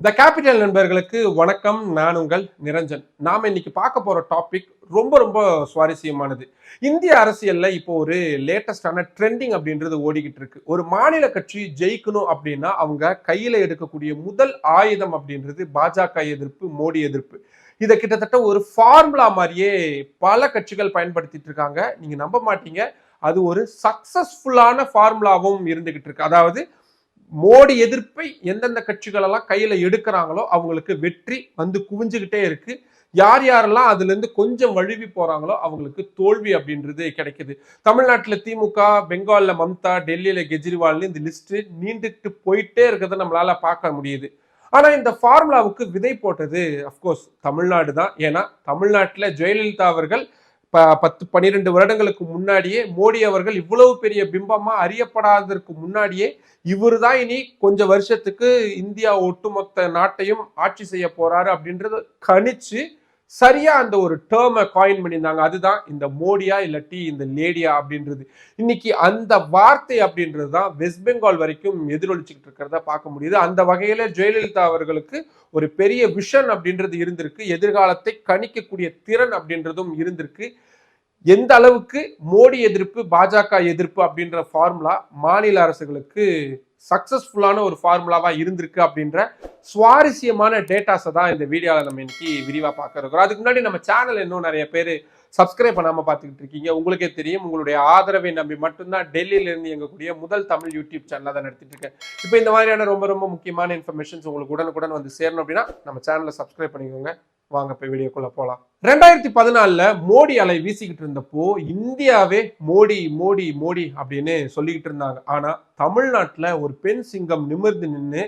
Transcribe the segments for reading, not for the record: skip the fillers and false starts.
The capital நண்பர்களுக்கு வணக்கம். நான் உங்கள் நிரஞ்சன். நாம இன்னைக்கு பார்க்க போற டாபிக் ரொம்ப சுவாரஸ்யமானது. இந்திய அரசியல்ல இப்போ ஒரு லேட்டஸ்டான ட்ரெண்டிங் அப்படின்றது ஓடிக்கிட்டு இருக்கு. ஒரு மாநில கட்சி ஜெயிக்கணும் அப்படின்னா அவங்க கையில எடுக்கக்கூடிய முதல் ஆயுதம் அப்படின்றது பாஜக எதிர்ப்பு, மோடி எதிர்ப்பு. இதை கிட்டத்தட்ட ஒரு ஃபார்முலா மாதிரியே பல கட்சிகள் பயன்படுத்திட்டு இருக்காங்க. நீங்க நம்ப மாட்டீங்க, அது ஒரு சக்சஸ்ஃபுல்லான ஃபார்முலாவும் இருந்துகிட்டு இருக்கு. அதாவது மோடி எதிர்ப்பை எந்தெந்த கட்சிகள் எல்லாம் கையில எடுக்கிறாங்களோ அவங்களுக்கு வெற்றி வந்து குவிஞ்சுகிட்டே இருக்கு. யார் யாரெல்லாம் அதுல இருந்து கொஞ்சம் வழுவி போறாங்களோ அவங்களுக்கு தோல்வி அப்படின்றது கிடைக்குது. தமிழ்நாட்டுல திமுக, பெங்கால்ல மம்தா, டெல்லியில கெஜ்ரிவால்னு இந்த லிஸ்ட் நீண்டுட்டு போயிட்டே இருக்கிறத நம்மளால பார்க்க முடியுது. ஆனா இந்த ஃபார்முலாவுக்கு விதை போட்டது அப்கோர்ஸ் தமிழ்நாடு தான். ஏன்னா தமிழ்நாட்டுல ஜெயலலிதா அவர்கள் 10-12 வருடங்களுக்கு முன்னாடியே, மோடி அவர்கள் இவ்வளவு பெரிய பிம்பமா அறியப்படாததற்கு முன்னாடியே இவர் தான் இனி கொஞ்சம் வருஷத்துக்கு இந்தியா ஒட்டுமொத்த நாட்டையும் ஆட்சி செய்ய போறாரு அப்படின்றத கணிச்சு சரியா அந்த ஒரு டேர்மை காயின் பண்ணியிருந்தாங்க. அதுதான் இந்த மோடியா இல்லாட்டி இந்த லேடியா அப்படின்றது. இன்னைக்கு அந்த வார்த்தை அப்படின்றது தான் வெஸ்ட் பெங்கால் வரைக்கும் எதிரொலிச்சுக்கிட்டு இருக்கிறத பார்க்க முடியுது. அந்த வகையில ஜெயலலிதா அவர்களுக்கு ஒரு பெரிய விஷன் அப்படின்றது இருந்திருக்கு. எதிர்காலத்தை கணிக்கக்கூடிய திறன் அப்படின்றதும் இருந்திருக்கு. எந்த அளவுக்கு மோடி எதிர்ப்பு, பாஜக எதிர்ப்பு அப்படின்ற ஃபார்முலா மாநில அரசுகளுக்கு சக்சஸ்ஃபுல்லான ஒரு ஃபார்முலாவா இருந்திருக்கு அப்படின்ற சுவாரஸ்யமான டேட்டாஸை தான் இந்த வீடியோவில் நம்ம இன்னைக்கு விரிவாக பார்க்க இருக்கிறோம். அதுக்கு முன்னாடி நம்ம சேனல் இன்னும் நிறைய பேர் சப்ஸ்கிரைப் பண்ணாமல் பார்த்துக்கிட்டு இருக்கீங்க. உங்களுக்கே தெரியும், உங்களுடைய ஆதரவை நம்பி மட்டும்தான் டெல்லியிலேருந்து இயங்கக்கூடிய முதல் தமிழ் யூடியூப் சேனலாக தான் நடத்திட்டு இருக்கேன். இப்போ இந்த மாதிரியான ரொம்ப முக்கியமான இன்ஃபர்மேஷன்ஸ் உங்களுக்கு உடனுக்குடன் வந்து சேரணும் அப்படின்னா நம்ம சேனலை சப்ஸ்கிரைப் பண்ணிக்கோங்க. வாங்க போய் வீடியோக்குள்ள போலாம். 2014 மோடி அலை வீசிக்கிட்டு இருந்தப்போ இந்தியாவே மோடி மோடி மோடி அப்படின்னு சொல்லிக்கிட்டு இருந்தாங்க. ஆனா தமிழ்நாட்டுல ஒரு பெண் சிங்கம் நிமிர்ந்து நின்று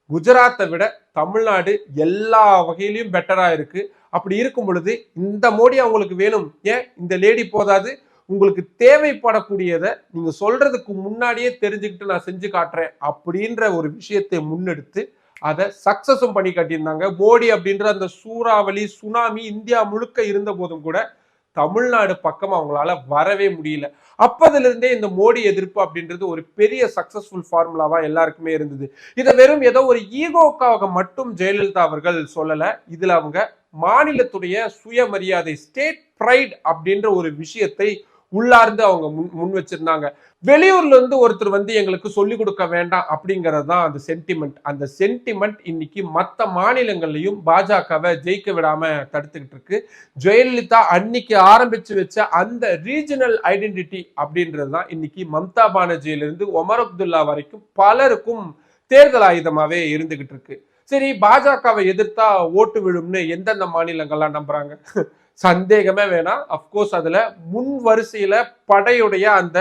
குஜராத்தை விட தமிழ்நாடு எல்லா வகையிலையும் பெட்டரா இருக்கு. அப்படி இருக்கும் பொழுது இந்த மோடி அவங்களுக்கு வேணும், ஏன் இந்த லேடி போதாது, உங்களுக்கு தேவைப்படக்கூடியதை நீங்க சொல்றதுக்கு முன்னாடியே தெரிஞ்சுக்கிட்டு நான் செஞ்சு காட்டுறேன் அப்படின்ற ஒரு விஷயத்தை முன்னெடுத்து அதை சக்சஸும் பண்ணி காட்டியிருந்தாங்க. மோடி அப்படின்ற அந்த சூறாவளி சுனாமி இந்தியா முழுக்க இருந்த போதும் கூட தமிழ்நாடு பக்கம் அவங்களால வரவே முடியல. அப்பதுல இருந்தே இந்த மோடி எதிர்ப்பு அப்படின்றது ஒரு பெரிய சக்சஸ்ஃபுல் ஃபார்முலாவா எல்லாருக்குமே இருந்தது. இதை வெறும் ஏதோ ஒரு ஈகோக்காக மட்டும் ஜெயலலிதா அவர்கள் சொல்லல. இதுல அவங்க மாநிலத்துடைய சுயமரியாதை, ஸ்டேட் ப்ரைட் அப்படின்ற ஒரு விஷயத்தை உள்ளார்ந்து அவங்க முன் வச்சிருந்தாங்க. வெளியூர்ல இருந்து ஒருத்தர் வந்து எங்களுக்கு சொல்லிக் கொடுக்க வேண்டாம் அப்படிங்கிறது தான் அந்த சென்டிமெண்ட். அந்த சென்டிமெண்ட் இன்னைக்கு மற்ற மாநிலங்கள்லையும் பாஜகவை ஜெயிக்க விடாம தடுத்துக்கிட்டு இருக்கு. ஜெயலலிதா அன்னைக்கு ஆரம்பிச்சு வச்ச அந்த ரீஜனல் ஐடென்டிட்டி அப்படின்றது தான் இன்னைக்கு மம்தா பானர்ஜியிலிருந்து ஒமர் அப்துல்லா வரைக்கும் பலருக்கும் தேர்தல் ஆயுதமாவே இருந்துகிட்டு இருக்கு. சரி, பாஜகவை எதிர்த்தா ஓட்டு விழும்னு எந்தெந்த மாநிலங்கள்லாம் நம்புறாங்க? சந்தேகமே வேணாம். அப்கோர்ஸ் அதுல முன் வரிசையில படையுடைய அந்த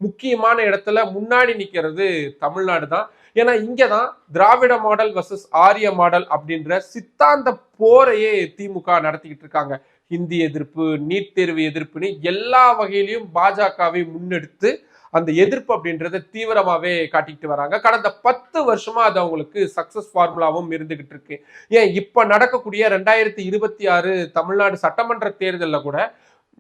முக்கியமான இடத்துல முன்னாடி நிக்கிறது தமிழ்நாடு தான். ஏன்னா இங்கதான் திராவிட மாடல் வர்சஸ் ஆரிய மாடல் அப்படின்ற சித்தாந்த போரையே திமுக நடத்திக்கிட்டு இருக்காங்க. ஹிந்தி எதிர்ப்பு, நீட் தேர்வு எதிர்ப்புன்னு எல்லா வகையிலையும் பாஜகவை முன்னெடுத்து அந்த எதிர்ப்பு அப்படின்றத தீவிரமாவே காட்டிக்கிட்டு வராங்க. கடந்த 10 வருஷமா அது அவங்களுக்கு சக்சஸ் ஃபார்முலாவும் இருந்துகிட்டு இருக்கு. ஏன் இப்ப நடக்கக்கூடிய 2026 தமிழ்நாடு சட்டமன்ற தேர்தலில் கூட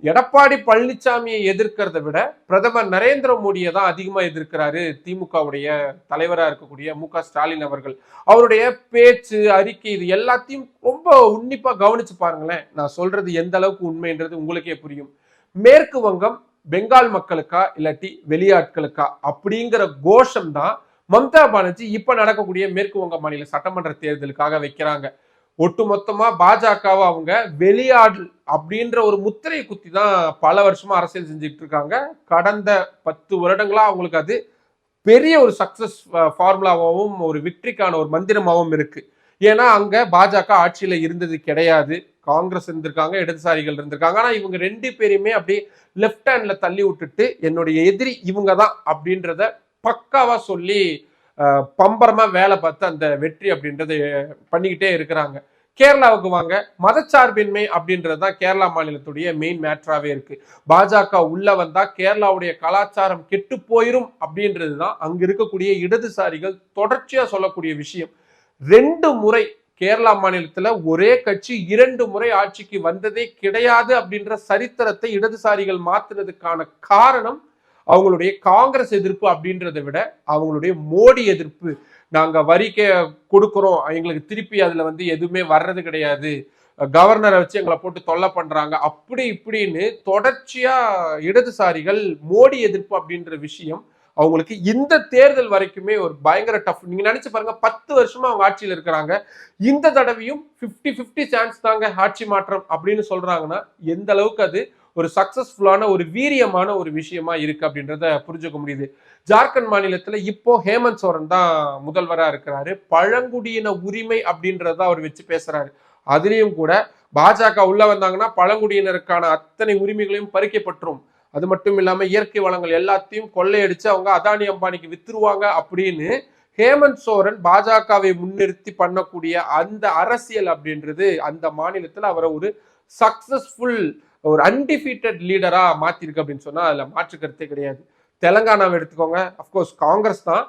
எடப்பாடி பழனிசாமியை எதிர்க்கிறத விட பிரதமர் நரேந்திர மோடியை தான் அதிகமா எதிர்க்கிறாரு திமுகவுடைய தலைவராக இருக்கக்கூடிய மு.க.ஸ்டாலின் அவர்கள். அவருடைய பேச்சு, அறிக்கை இது எல்லாத்தையும் ரொம்ப உன்னிப்பா கவனிச்சு பாருங்களேன். நான் சொல்றது எந்த அளவுக்கு உண்மைன்றது உங்களுக்கே புரியும். மேற்கு வங்கம் பெங்கால் மக்களுக்கா இல்லாட்டி வெளியாட்களுக்கா அப்படிங்கிற கோஷம் தான் மம்தா பானர்ஜி இப்ப நடக்கக்கூடிய மேற்கு வங்க மாநில சட்டமன்ற தேர்தலுக்காக வைக்கிறாங்க. ஒட்டுமொத்தமா பாஜகவை அவங்க வெளியாடு அப்படின்ற ஒரு முத்திரையை குத்தி தான் பல வருஷமா அரசியல் செஞ்சுட்டு இருக்காங்க. கடந்த 10 வருடங்களா அவங்களுக்கு அது பெரிய ஒரு சக்சஸ் ஃபார்முலாவும் ஒரு விக்டரிக்கான ஒரு மந்திரமாவும் இருக்கு. ஏன்னா அங்க பாஜக ஆட்சியில இருந்தது கிடையாது. காங்கிரஸ் இருந்திருக்காங்க, இடதுசாரிகள் இருந்திருக்காங்க. ஆனா இவங்க 2 பேரையுமே அப்படியே லெப்ட் ஹேண்ட்ல தள்ளி விட்டுட்டு என்னுடைய எதிரி இவங்க தான் அப்படின்றத பக்காவா சொல்லி பம்பரமா வேலை பார்த்து அந்த வெற்றி அப்படின்றத பண்ணிக்கிட்டே இருக்கிறாங்க. கேரளாவுக்கு வாங்க. மதச்சார்பின்மை அப்படின்றது தான் கேரளா மாநிலத்துடைய மெயின் மேட்டராகவே இருக்கு. பாஜக உள்ள வந்தா கேரளாவுடைய கலாச்சாரம் கெட்டு போயிரும் அப்படின்றது தான் அங்க இருக்கக்கூடிய இடதுசாரிகள் தொடர்ச்சியா சொல்லக்கூடிய விஷயம். 2 முறை கேரளா மாநிலத்துல ஒரே கட்சி 2 முறை ஆட்சிக்கு வந்ததே கிடையாது அப்படின்ற சரித்திரத்தை இடதுசாரிகள் மாத்துறதுக்கான காரணம் அவங்களுடைய காங்கிரஸ் எதிர்ப்பு அப்படின்றத விட அவங்களுடைய மோடி எதிர்ப்பு. நாங்க வரிக்கே கொடுக்குறோம், எங்களுக்கு திருப்பி அதுல வந்து எதுவுமே வர்றது கிடையாது, கவர்னரை வச்சு எங்களை போட்டு தொல்லை பண்றாங்க, அப்படி இப்படின்னு தொடர்ச்சியா இடதுசாரிகள் மோடி எதிர்ப்பு அப்படின்ற விஷயம் அவங்களுக்கு இந்த தேர்தல் வரைக்குமே ஒரு பயங்கர டஃப். நீங்க நினைச்சு பாருங்க, 10 வருஷமா அவங்க ஆட்சியில் இருக்கிறாங்க, இந்த தடவையும் 50-50 சான்ஸ் தாங்க ஆட்சி மாற்றம் அப்படின்னு சொல்றாங்கன்னா எந்த அளவுக்கு அது ஒரு சக்சஸ்ஃபுல்லான ஒரு வீரியமான ஒரு விஷயமா இருக்கு அப்படின்றத புரிஞ்சுக்க முடியுது. ஜார்க்கண்ட் மாநிலத்துல இப்போ ஹேமந்த் சோரன் தான் முதல்வரா இருக்கிறாரு. பழங்குடியின உரிமை அப்படின்றத அவர் வச்சு பேசுறாரு. அதுலயும் கூட பாஜக உள்ள வந்தாங்கன்னா பழங்குடியினருக்கான அத்தனை உரிமைகளையும் பறிக்கப்பட்டுரும், அது மட்டும் இல்லாம இயற்கை வளங்கள் எல்லாத்தையும் கொள்ளையடிச்சு அவங்க அதானி அம்பானிக்கு வித்துருவாங்க அப்படின்னு ஹேமந்த் சோரன் பாஜகவை முன்னிறுத்தி பண்ணக்கூடிய அந்த அரசியல் அப்படின்றது அந்த மாநிலத்தில் அவரை ஒரு சக்சஸ்ஃபுல் ஒரு அன்டிஃபீட்டட் லீடரா மாத்திருக்கு அப்படின்னு சொன்னா அதுல மாற்று கருத்தே கிடையாது. தெலங்கானாவை எடுத்துக்கோங்க, அப்கோர்ஸ் காங்கிரஸ் தான்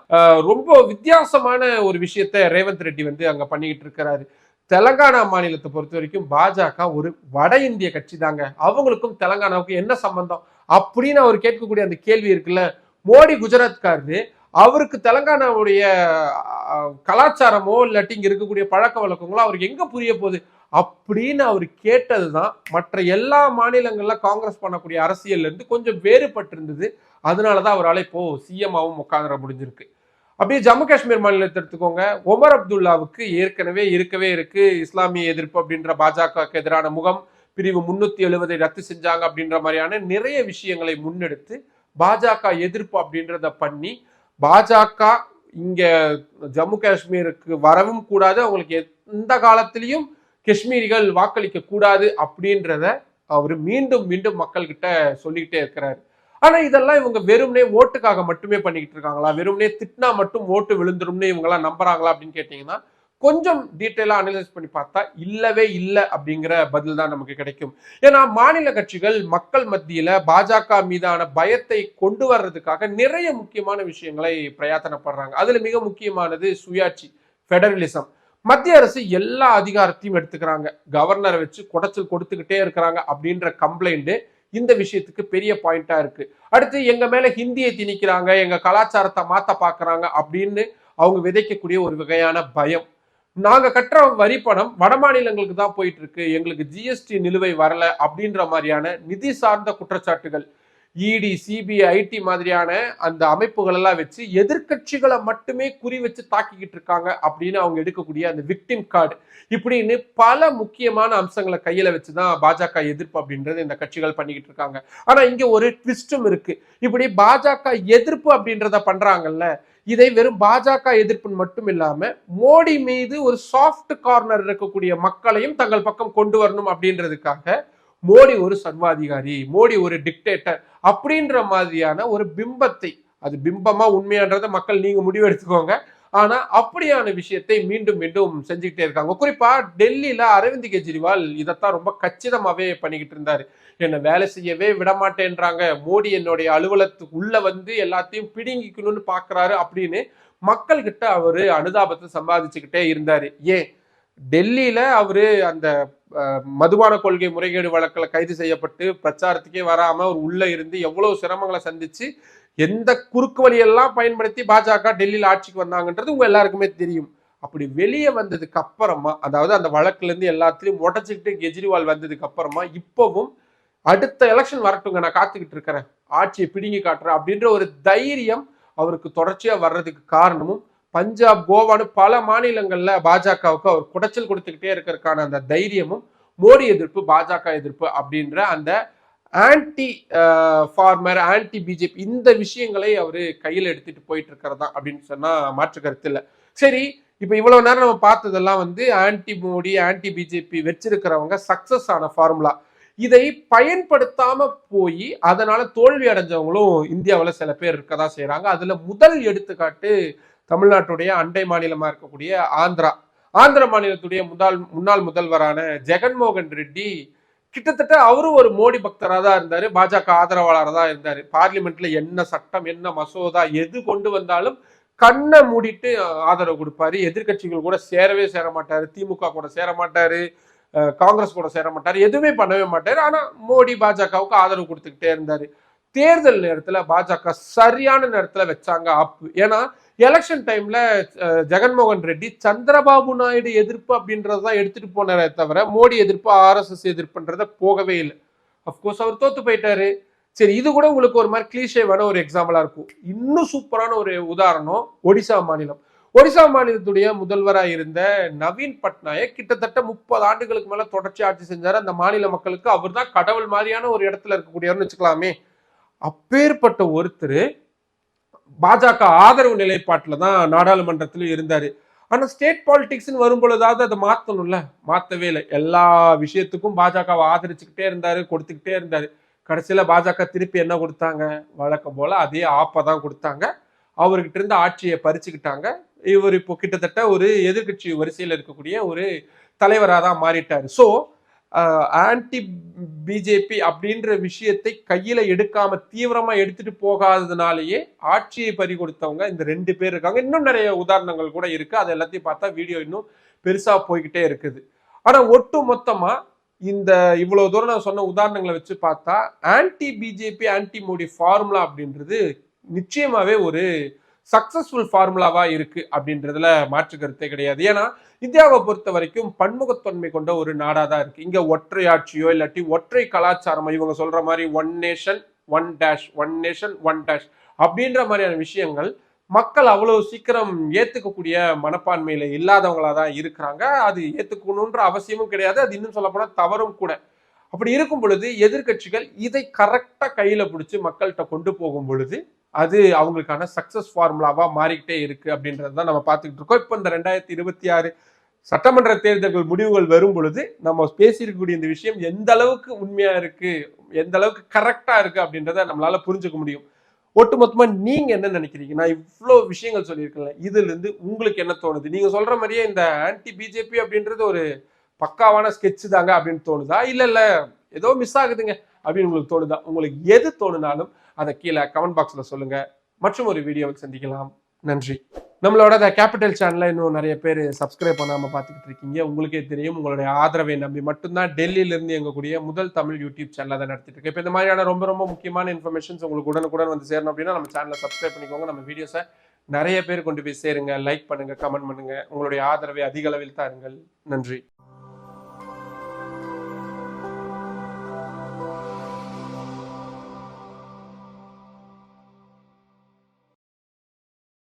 ரொம்ப வித்தியாசமான ஒரு விஷயத்த ரேவந்த் ரெட்டி வந்து அங்க பண்ணிக்கிட்டு இருக்கிறாரு. தெலங்கானா மாநிலத்தை பொறுத்த வரைக்கும் பாஜக ஒரு வட இந்திய கட்சி தாங்க, அவங்களுக்கும் தெலங்கானாவுக்கும் என்ன சம்பந்தம் அப்படின்னு அவர் கேட்கக்கூடிய அந்த கேள்வி இருக்குல்ல. மோடி குஜராத்காரரு, அவருக்கு தெலங்கானாவுடைய கலாச்சாரமோ இல்லாட்டி இங்க இருக்கக்கூடிய பழக்க வழக்கங்களோ அவருக்கு எங்க புரிய போகுது அப்படின்னு அவர் கேட்டதுதான் மற்ற எல்லா மாநிலங்கள்ல காங்கிரஸ் பண்ணக்கூடிய அரசியல்ல இருந்து கொஞ்சம் வேறுபட்டு இருந்தது. அதனாலதான் அவரால் இப்போ சிஎம்மாவும் உட்காந்துட முடிஞ்சிருக்கு. அப்படியே ஜம்மு காஷ்மீர் மாநிலத்தை எடுத்துக்கோங்க, ஒமர் அப்துல்லாவுக்கு ஏற்கனவே இருக்கவே இருக்கு இஸ்லாமிய எதிர்ப்பு அப்படின்ற பாஜகவுக்கு எதிரான முகம், பிரிவு 370 ரத்து செஞ்சாங்க அப்படின்ற மாதிரியான நிறைய விஷயங்களை முன்னெடுத்து பாஜக எதிர்ப்பு அப்படின்றத பண்ணி பாஜக இங்க ஜம்மு காஷ்மீருக்கு வரவும் கூடாது, அவங்களுக்கு எந்த காலத்திலையும் காஷ்மீரிகள் வாக்களிக்க கூடாது அப்படின்றத அவர் மீண்டும் மீண்டும் மக்கள் கிட்ட சொல்லிக்கிட்டே இருக்கிறாரு. ஆனா இதெல்லாம் இவங்க வெறும்னே ஓட்டுக்காக மட்டுமே பண்ணிக்கிட்டு இருக்காங்களா, வெறும்னே திட்டினா மட்டும் ஓட்டு விழுந்துரும்னு இவங்க எல்லாம் நம்புறாங்களா அப்படின்னு கேட்டீங்கன்னா கொஞ்சம் டீட்டெயிலா அனலைஸ் பண்ணி பார்த்தா இல்லவே இல்லை அப்படிங்கிற பதில் தான் நமக்கு கிடைக்கும். ஏன்னா மாநில கட்சிகள் மக்கள் மத்தியில பாஜக மீதான பயத்தை கொண்டு வர்றதுக்காக நிறைய முக்கியமான விஷயங்களை பிரயத்தனப்படுறாங்க. அதுல மிக முக்கியமானது சுயாட்சி, ஃபெடரலிசம். மத்திய அரசு எல்லா அதிகாரத்தையும் எடுத்துக்கிறாங்க, கவர்னரை வச்சு குடைச்சல் கொடுத்துக்கிட்டே இருக்கிறாங்க அப்படின்ற கம்ப்ளைண்ட் இந்த விஷயத்துக்கு பெரிய பாயிண்டா இருக்கு. அடுத்து எங்க மேல ஹிந்தியை திணிக்கிறாங்க, எங்க கலாச்சாரத்தை மாத்த பாக்குறாங்க அப்படின்னு அவங்க விதைக்கக்கூடிய ஒரு வகையான பயம். நாங்க கட்டுற வரி பணம் வட மாநிலங்களுக்கு தான் போயிட்டு இருக்கு, எங்களுக்கு ஜிஎஸ்டி நிலுவை வரல அப்படின்ற மாதிரியான நிதி சார்ந்த குற்றச்சாட்டுகள் இடி, சிபிஐ, ஐடி மாதிரியான அந்த அமைப்புகள் எல்லாம் வச்சு எதிர்கட்சிகளை மட்டுமே குறி வச்சு தாக்கிக்கிட்டு இருக்காங்க அப்படின்னு அவங்க எடுக்கக்கூடிய அந்த விக்டிம் கார்டு இப்படின்னு பல முக்கியமான அம்சங்களை கையில வச்சுதான் பாஜக எதிர்ப்பு அப்படின்றது இந்த கட்சிகள் பண்ணிக்கிட்டு இருக்காங்க. ஆனா இங்க ஒரு ட்விஸ்டும் இருக்கு. இப்படி பாஜக எதிர்ப்பு அப்படின்றத பண்றாங்கல்ல, இதை வெறும் பாஜக எதிர்ப்புன்னு மட்டும் இல்லாம மோடி மீது ஒரு சாஃப்ட் கார்னர் இருக்கக்கூடிய மக்களையும் தங்கள் பக்கம் கொண்டு வரணும் அப்படின்றதுக்காக மோடி ஒரு சர்வாதிகாரி, மோடி ஒரு டிக்டேட்டர் அப்படின்ற மாதிரியான ஒரு பிம்பத்தை, அது பிம்பமா உண்மையான்றதை மக்கள் நீங்க முடிவு எடுத்துக்கோங்க, ஆனா அப்படியான விஷயத்தை மீண்டும் மீண்டும் செஞ்சுக்கிட்டே இருக்காங்க. குறிப்பா டெல்லியில அரவிந்த் கெஜ்ரிவால் இதைத்தான் ரொம்ப கச்சிதமாவே பண்ணிக்கிட்டு இருந்தாரு. என்ன வேலை செய்யவே விடமாட்டேன்றாங்க, மோடி என்னுடைய அலுவலகத்துக்கு உள்ள வந்து எல்லாத்தையும் பிடுங்கிக்கணும்னு பாக்குறாரு அப்படின்னு மக்கள் கிட்ட அவரு அனுதாபத்தை சம்பாதிச்சுக்கிட்டே இருந்தாரு. ஏன் டெல்லியில அவரு அந்த மதுபான கொள்கை முறைகேடு வழக்கில் கைது செய்யப்பட்டு பிரச்சாரத்துக்கே வராம ஒரு உள்ள இருந்து எவ்வளவு சிரமங்களை சந்திச்சு எந்த குறுக்கு வழியெல்லாம் பயன்படுத்தி பாஜக டெல்லியில் ஆட்சிக்கு வந்தாங்கன்றது உங்க எல்லாருக்குமே தெரியும். அப்படி வெளியே வந்ததுக்கு அப்புறமா, அதாவது அந்த வழக்குல இருந்து எல்லாத்திலையும் உடச்சிக்கிட்டு கெஜ்ரிவால் வந்ததுக்கு அப்புறமா இப்பவும் அடுத்த எலெக்ஷன் வரட்டுங்க, நான் காத்துக்கிட்டு இருக்கிறேன், ஆட்சியை பிடுங்கி காட்டுறேன் அப்படின்ற ஒரு தைரியம் அவருக்கு தொடர்ச்சியா வர்றதுக்கு காரணமும் பஞ்சாப், கோவான்னு பல மாநிலங்கள்ல பாஜகவுக்கு அவர் குடைச்சல் கொடுத்துக்கிட்டே இருக்கிறதுக்கான அந்த தைரியமும் மோடி எதிர்ப்பு, பாஜக எதிர்ப்பு அப்படின்ற அந்த ஆன்டி ஃபார்மர், ஆன்டி பிஜேபி இந்த விஷயங்களை அவரு கையில் எடுத்துட்டு போயிட்டு இருக்கிறதா அப்படின்னு சொன்னா மாற்று கருத்து இல்லை. சரி, இப்ப இவ்வளவு நேரம் நம்ம பார்த்ததெல்லாம் வந்து ஆன்டி மோடி, ஆன்டி பிஜேபி வச்சிருக்கிறவங்க சக்சஸ் ஆன ஃபார்முலா. இதை பயன்படுத்தாம போய் அதனால தோல்வி அடைஞ்சவங்களும் இந்தியாவில் சில பேர் இருக்கதான் செய்யறாங்க. அதுல முதல் எடுத்துக்காட்டு தமிழ்நாட்டுடைய அண்டை மாநிலமா இருக்கக்கூடிய ஆந்திர மாநிலத்துடைய முன்னாள் முதல்வரான ஜெகன்மோகன் ரெட்டி. கிட்டத்தட்ட அவரும் ஒரு மோடி பக்தராக தான் இருந்தாரு, பாஜக ஆதரவாளராக தான் இருந்தாரு. பார்லிமெண்ட்ல என்ன சட்டம், என்ன மசோதா எது கொண்டு வந்தாலும் கண்ணை மூடிட்டு ஆதரவு கொடுப்பாரு. எதிர்கட்சிகள் கூட சேரவே சேர மாட்டாரு, திமுக கூட சேர மாட்டாரு, காங்கிரஸ் கூட சேர மாட்டாரு, எதுவுமே பண்ணவே மாட்டாரு. ஆனா மோடி பாஜகவுக்கு ஆதரவு கொடுத்துக்கிட்டே இருந்தாரு. தேர்தல் நேரத்துல பாஜக சரியான நேரத்துல வச்சாங்க ஆப்பு. ஏன்னா எலெக்ஷன் டைம்ல ஜெகன்மோகன் ரெட்டி சந்திரபாபு நாயுடு எதிர்ப்பு அப்படின்றதான் எடுத்துட்டு போனாரே தவிர மோடி எதிர்ப்பு ஆர்எஸ்எஸ் எதிர்ப்புன்றத போகவே இல்லை. அப்கோர்ஸ் அவர் தோத்து போயிட்டாரு. சரி, இது கூட உங்களுக்கு ஒரு மாதிரி கிளீஷேவான ஒரு எக்ஸாம்பிளா இருக்கும். இன்னும் சூப்பரான ஒரு உதாரணம் ஒடிசா மாநிலம். ஒடிசா மாநிலத்துடைய முதல்வராக இருந்த நவீன் பட்நாயக் கிட்டத்தட்ட 30 ஆண்டுகளுக்கு மேல தொடர்ச்சி ஆட்சி செஞ்சாரு. அந்த மாநில மக்களுக்கு அவர் தான் கடவுள் மாதிரியான ஒரு இடத்துல இருக்கக்கூடியவர்னு வச்சுக்கலாமே. அப்பேற்பட்ட ஒருத்தர் பாஜக ஆதரவு நிலைப்பாட்டில் தான் நாடாளுமன்றத்திலும் இருந்தாரு. ஆனா ஸ்டேட் பாலிடிக்ஸ்ன்னு வரும்பொழுதாவது அதை மாத்தணும்ல, மாத்தவே இல்லை. எல்லா விஷயத்துக்கும் பாஜகவை ஆதரிச்சுக்கிட்டே இருந்தாரு, கொடுத்துக்கிட்டே இருந்தாரு. கடைசியில பாஜக திருப்பி என்ன கொடுத்தாங்க? வழக்கம் போல அதே ஆப்பதான் கொடுத்தாங்க. அவர்கிட்ட இருந்து ஆட்சியை பறிச்சுக்கிட்டாங்க. இவர் இப்போ கிட்டத்தட்ட ஒரு எதிர்கட்சி வரிசையில் இருக்கக்கூடிய ஒரு தலைவராக தான் மாறிட்டாரு. ஸோ ஆன்டி பிஜேபி அப்படின்ற விஷயத்தை கையில எடுக்காம தீவிரமா எடுத்துட்டு போகாததுனாலேயே ஆட்சியை பறி கொடுத்தவங்க இந்த 2 பேர் இருக்காங்க. இன்னும் நிறைய உதாரணங்கள் கூட இருக்கு. அது எல்லாத்தையும் பார்த்தா வீடியோ இன்னும் பெருசா போய்கிட்டே இருக்குது. ஆனா ஒட்டு மொத்தமா இந்த இவ்வளவு தூரம் நான் சொன்ன உதாரணங்களை வச்சு பார்த்தா anti BJP anti Modi formula அப்படின்றது நிச்சயமாவே ஒரு சக்சஸ்ஃபுல் ஃபார்முலாவா இருக்கு அப்படின்றதுல மாற்று கருத்தே கிடையாது. ஏன்னா இந்தியாவை பொறுத்த வரைக்கும் பன்முகத்தன்மை கொண்ட ஒரு நாடா தான் இருக்கு. இங்க ஒற்றை ஆட்சியோ இல்லாட்டி ஒற்றை கலாச்சாரமோ, இவங்க சொல்ற மாதிரி one nation one dash, one nation one dash அப்படின்ற மாதிரியான விஷயங்கள் மக்கள் அவ்வளவு சீக்கிரம் ஏத்துக்கக்கூடிய மனப்பான்மையில இல்லாதவங்களா தான் இருக்கிறாங்க. அது ஏத்துக்கணுன்ற அவசியமும் கிடையாது. அது இன்னும் சொல்ல போனா தவறும் கூட. அப்படி இருக்கும் பொழுது எதிர்கட்சிகள் இதை கரெக்டா கையில பிடிச்சு மக்கள்கிட்ட கொண்டு போகும் பொழுது அது அவங்களுக்கான சக்சஸ் ஃபார்முலாவா மாறிக்கிட்டே இருக்கு அப்படின்றத நம்ம பார்த்துக்கிட்டு இருக்கோம். இப்போ இந்த 2026 சட்டமன்ற தேர்தல்கள் முடிவுகள் வரும் பொழுது நம்ம பேசியிருக்கக்கூடிய இந்த விஷயம் எந்த அளவுக்கு உண்மையா இருக்கு, எந்த அளவுக்கு கரெக்டா இருக்கு அப்படின்றத நம்மளால புரிஞ்சுக்க முடியும். ஒட்டுமொத்தமா நீங்க என்ன நினைக்கிறீங்க? நான் இவ்வளவு விஷயங்கள் சொல்லியிருக்கேன், இதுல இருந்து உங்களுக்கு என்ன தோணுது? நீங்க சொல்ற மாதிரியே இந்த ஆன்டி பிஜேபி அப்படின்றது ஒரு பக்காவான ஸ்கெட்ச் தாங்க அப்படின்னு தோணுதா, இல்ல ஏதோ மிஸ் ஆகுதுங்க அப்படின்னு உங்களுக்கு தோணுதா? உங்களுக்கு எது தோணுனாலும் அதை கீழே கமெண்ட் பாக்ஸ்ல சொல்லுங்க. மற்றும் ஒரு வீடியோவில் சந்திக்கலாம். நன்றி. நம்மளோட கேபிட்டல் சேனல்ல இன்னும் நிறைய பேர் சப்ஸ்கிரைப் பண்ணாம பார்த்துக்கிட்டு இருக்கீங்க. உங்களுக்கே தெரியும், உங்களுடைய ஆதரவை நம்பி மட்டும்தான் டெல்லியில இருந்து எங்கக்கூடிய முதல் தமிழ் யூடியூப் சேனல் தான் நடத்திட்டு இருக்கு. இப்போ இந்த மாதிரியான ரொம்ப ரொம்ப முக்கியமான இன்ஃபர்மேஷன்ஸ் உங்களுக்கு உடனுக்குடன் வந்து சேரணும் அப்படின்னா நம்ம சேனலை சப்ஸ்கிரைப் பண்ணிக்கோங்க. நம்ம வீடியோஸை நிறைய பேர் கொண்டு போய் சேருங்க, லைக் பண்ணுங்க, கமெண்ட் பண்ணுங்க. உங்களுடைய ஆதரவை அதிக அளவில் தாருங்கள். நன்றி.